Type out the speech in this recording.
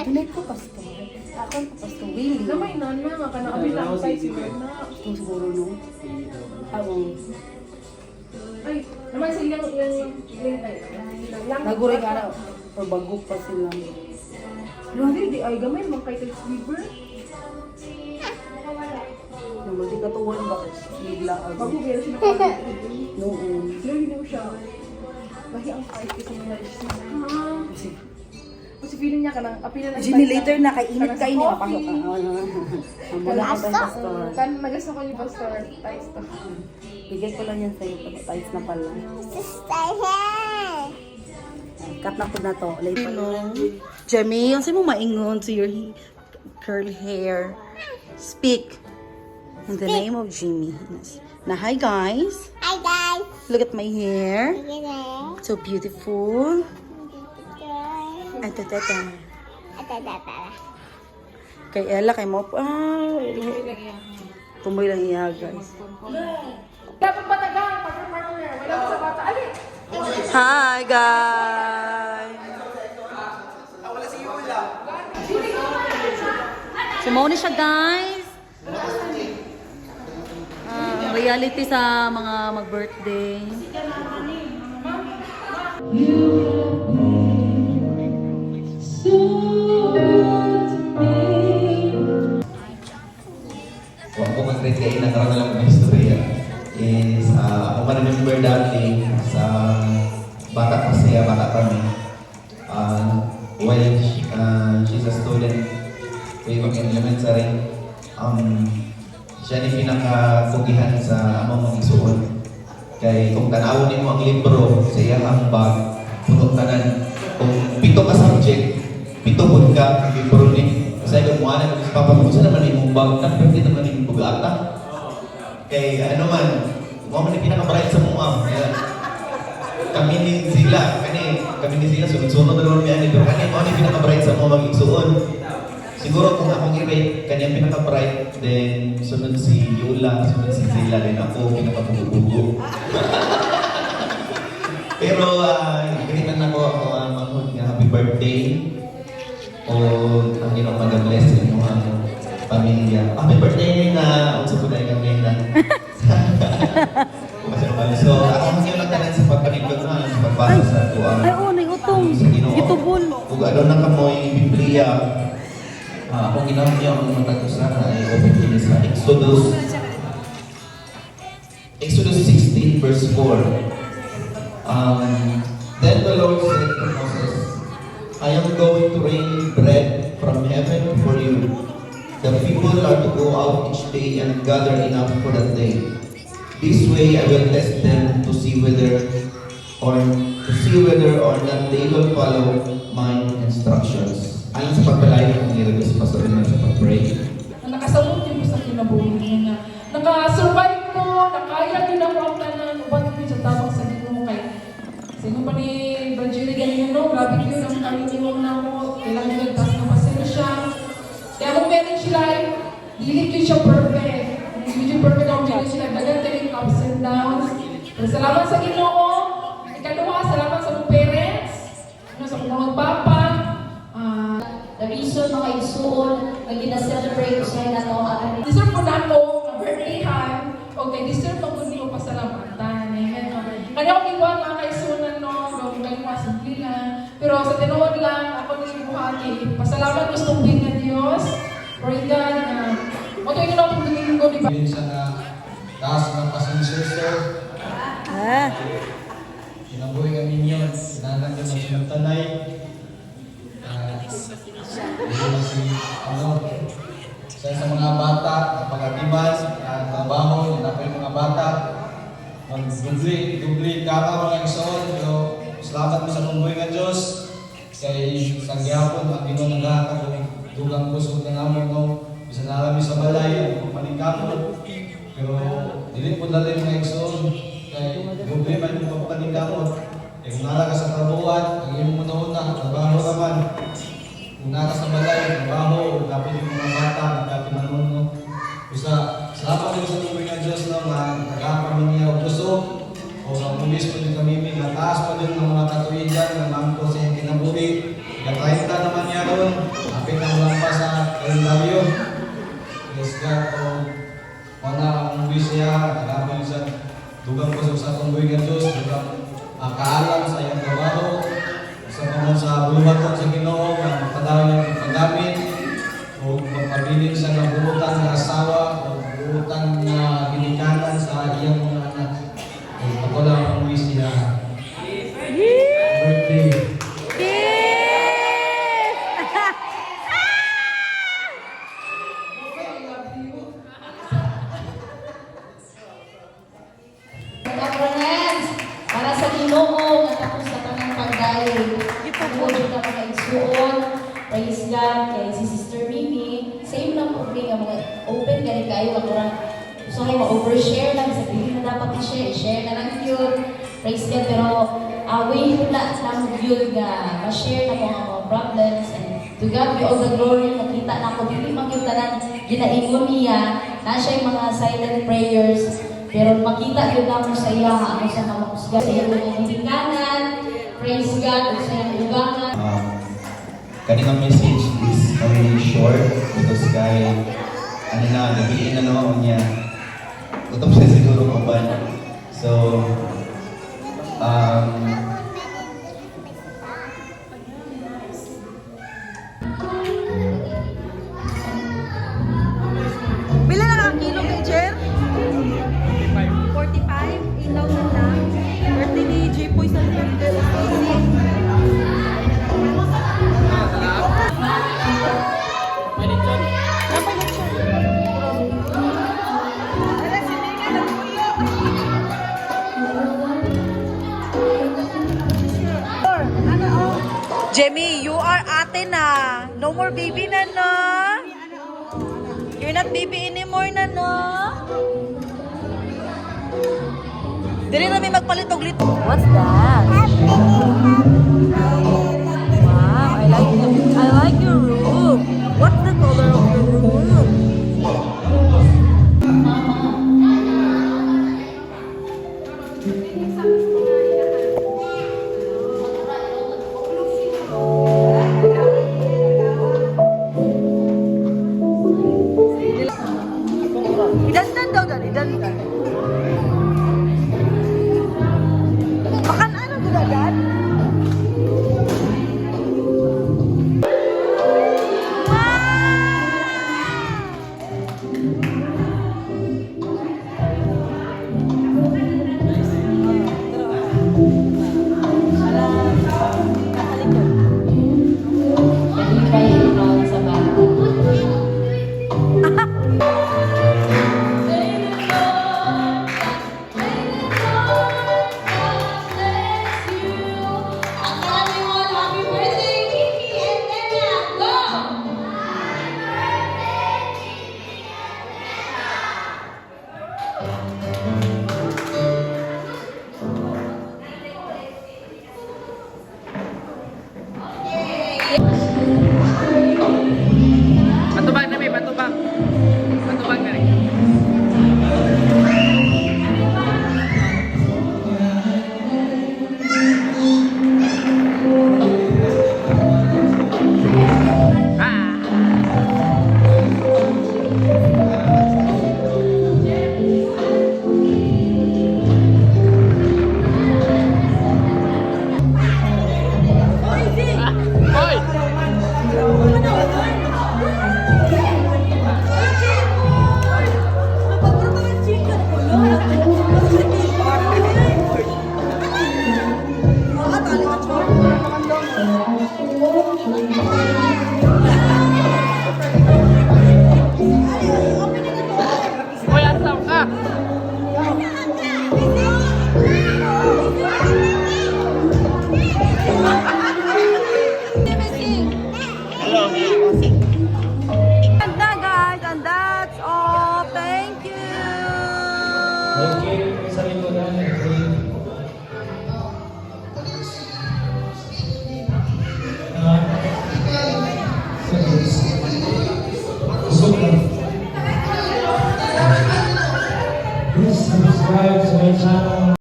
Dunay ko pastor. Ako ang pastor Willie. Namay na nga ka na kami lang tayo siguro na. Kung siguro no. Awang. Ay, naman sila yung Naguray ka na. Or bagok pa sila. Grabe, di ay gamay mga kay Tex Weaver. Naman di katuwan ba? Bigla ako. Bago meron siya nakakita. Noon. Pero hindi mo siya. Bahi ang kahit kasi mga isip. Kasi feeling niya ka nang apila ng Jimmy later na kay init kayo niya kapasok ka. Mula ka tayo pastor. Kan nagas ako yung pastor. Tayo to. Bigay ko lang yan sa'yo. Tayo na pala. Cut na po na to. Later. Jamie, yung sa'yo mo maingon to your curly hair. Speak. In the name of Jimmy. Na hi guys. Hi guys. Look at my hair. So beautiful. Ito. Kay Ella, kay Mop. Tumoy lang iya guys. Dapat matagang pag-partner. Wala ko sa bata. Ali! Hi guys. Sumuni siya guys. Reality sa mga mag-birthday. Kung ako mag-grade kayo, nagkaroon na lang ng istorya is ako ma-remember dati sa bata kasi, bata kami. While she's a student way back in elementary, siya ni pinakapugihan sa among mga isuon. Kaya kung tanawin mo ang libro sa iyang ang bag, puno tanan. Kung pito ka subject, pito pun ka, libro ni. Kasi kung mga na papa mo, saan naman yung bag? Naperte naman yung bugata. Kaya ano man, mga man yung pinaka-bright sa mga. Kami ni sila, kami ni sila, sunod-sunod na naman yan. Pero kanya mga yung pinaka-bright sa mga mag-isuon. Siguro kung akong i-rate, kanya pinaka-bright, then sunod si Yula, sunod si Zila, then ako pinaka-bugo-bugo. Pero ikinitan ako mahod nga happy birthday. O ang ginong mag-bless sa inyong pamilya. Happy birthday na! Unsa po dahil kami na. So, ako ang lang tanan sa pagpanigod na, sa pagbasa sa tuwang. Ay, nagutong. Itubol. Kung ano na kamoy Biblia, kung ginamit niyo ang matatusan ay open din sa Exodus 16 verse 4. Then the Lord said to Moses, I am going to rain bread from heaven for you. The people are to go out each day and gather enough for that day. This way I will test them to see whether or not they will follow my instructions. Ayon sa pagpalayo ng nilagay sa pastor na sa pag-pray. Nakasabot din mo sa kinabuhi niya. Naka-survive mo, nakaya din ako ang tanan. Ubat ko sa tabang sa dito mo kay. Sino pa ni Brangelli ganyan no? Grabe yun ang naniniwag na mo. Kailangan yung tas na pasensya. Kaya kung meron sila, dili yun siya perfect. Hindi yun perfect ang meron sila. Dagantin yung ups and downs. Pero salamat sa Ginoo. Ikaluwa, salamat sa mga parents. Sa mga magpapa. The reason mga isuon, nga gina-celebrate ko siya na ito ang Deserve ko na ito, birthdayhan, o kay deserve ko kung di ko pasalamatan. Amen. Kaya ako iwan mga kaisunan, no, gawin kayo mga simple lang. Pero sa tinuod lang, ako nilibuhati. Pasalamat gustong din na Diyos. Pray God na, ito yung natin tingin ko, di ba? Sa taas ng pasensya, sir. Kinabuhi kami yun. Kinanan ka sa tanay. Sa mga bata, pag-atiban, trabaho, yun ako yung mga bata. Mag-dubli ka mga isoon. Pero salamat mo sa pumbuhay ng Diyos. Kaya sa gihapon, ang Ginoo naglahat ako. Dugang puso ng amon mo. Bisa na alam sa balay, ang paningkamot. Pero dili po dali mga isoon. Kaya dubli man yung paningkamot. Kung nala ka sa trabuhan, ang iyong una-una, trabaho naman. Kung naka sa balay, trabaho, kapit yung mga bata, kapit naman mo. Bisa, salamat din sa tubig ng Diyos na nagkakamin niya o gusto. O ang pulis po din kami, nataas pa din ng mga katuigan, ng mga ko sa kinabuhi. Nag-30 naman niya doon. dugang ko sa akong buhay nga Diyos, dugang kaalam sa iyang trabaho, sa pamon sa buluhaton sa Ginoo, nga magpadayon ng paggamit, o magpabilin sa nabuhutan ng asawa, o buhutan na ginikanan sa iyang mga anak. Ako lang ang wish niya. Birthday. Friends, para sa Ginoo nga tapos sa tanang pagdayo. Tungod na mga igsuon, praise God kay si Sister Mimi. Same lang po nga mga open gani kayo ako ra. So ay ma-overshare lang sa dili na dapat i-share na lang yun. Praise God pero way hula lang yun nga ma-share na mga problems and to God be all the glory. Nakita na ako dili man yung tanan ginaingon niya na siya yung mga silent prayers. Pero makita yun na mo sa iya, ano sa mamusga sa iyong hibinganan, praise God, sa iyong ugangan. Kanina message is very short because kay ano na, nabihin na naman niya. Tutok siya siguro kung ba. So, Pila na ang kilo kay Jer? 45. Ilaw na lang. Birthday ni Jipoy sa Jemmy, you are ate na. No more baby na, no? You're not baby anymore na, no? Dili na may magpalit og lit. What's that?